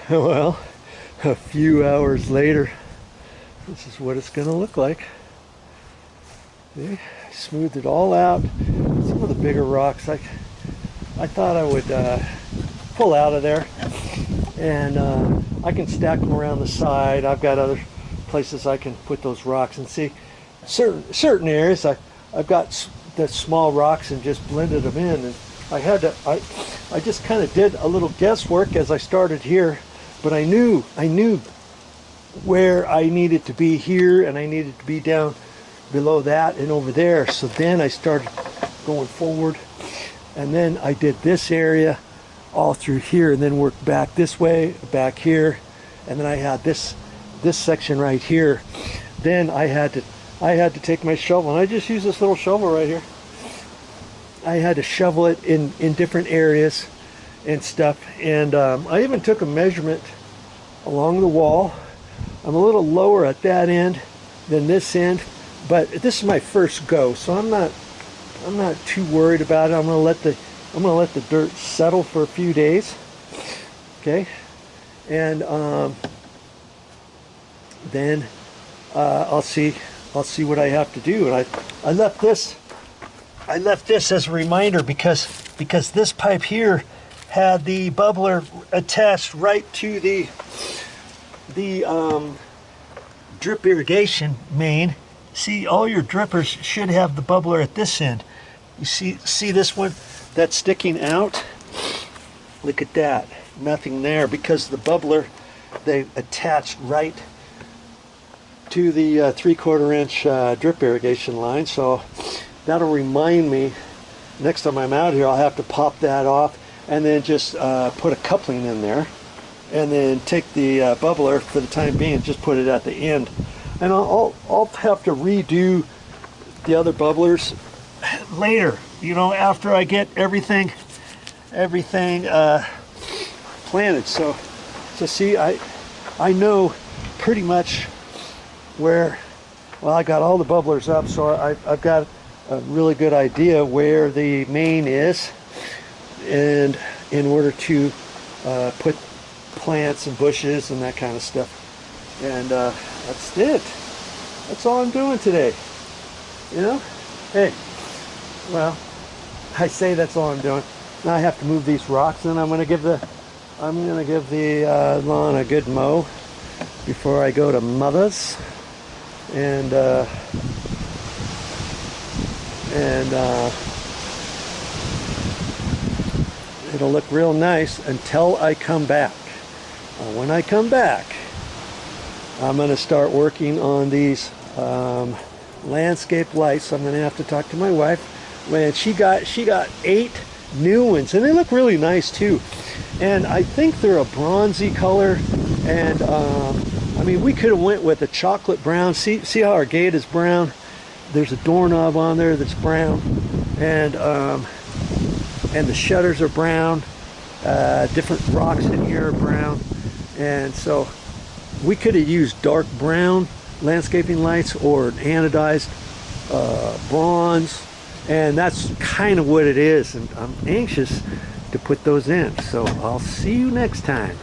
Well, a few hours later, this is what it's going to look like. See, I smoothed it all out. Some of the bigger rocks I thought I would pull out of there, and I can stack them around the side. I've got other places I can put those rocks, and see certain areas I've got the small rocks and just blended them in. And I just kind of did a little guesswork as I started here, but I knew where I needed to be here, and I needed to be down below that and over there. So then I started going forward, and then I did this area all through here, and then worked back this way, back here, and then I had this section right here. Then I had to take my shovel, and I just use this little shovel right here. I had to shovel it in different areas and stuff, and I even took a measurement along the wall. I'm a little lower at that end than this end, but this is my first go, so I'm not too worried about it. I'm gonna let the dirt settle for a few days, okay, and then I'll see what I have to do. And I left this as a reminder because this pipe here had the bubbler attached right to the drip irrigation main. See, all your drippers should have the bubbler at this end. You see this one that's sticking out? Look at that. Nothing there, because the bubbler, they attached right to the 3/4 inch drip irrigation line. So that'll remind me next time I'm out here, I'll have to pop that off and then just put a coupling in there, and then take the bubbler for the time being, just put it at the end. And I'll have to redo the other bubblers later, after I get everything planted. So see, I know pretty much where, well, I got all the bubblers up, so I've got a really good idea where the main is, and in order to put plants and bushes and that kind of stuff. And that's it. That's all I'm doing today. Hey, well, I say that's all I'm doing. Now I have to move these rocks, and I'm gonna give the lawn a good mow before I go to Mother's, and it'll look real nice until I come back. When I come back, I'm going to start working on these landscape lights. I'm going to have to talk to my wife. Man, she got 8 new ones, and they look really nice too. And I think they're a bronzy color. And I mean, we could have went with a chocolate brown. See how our gate is brown? There's a doorknob on there that's brown, and the shutters are brown. Different rocks in here are brown, and so we could have used dark brown landscaping lights or anodized bronze, and that's kind of what it is. And I'm anxious to put those in. So I'll see you next time.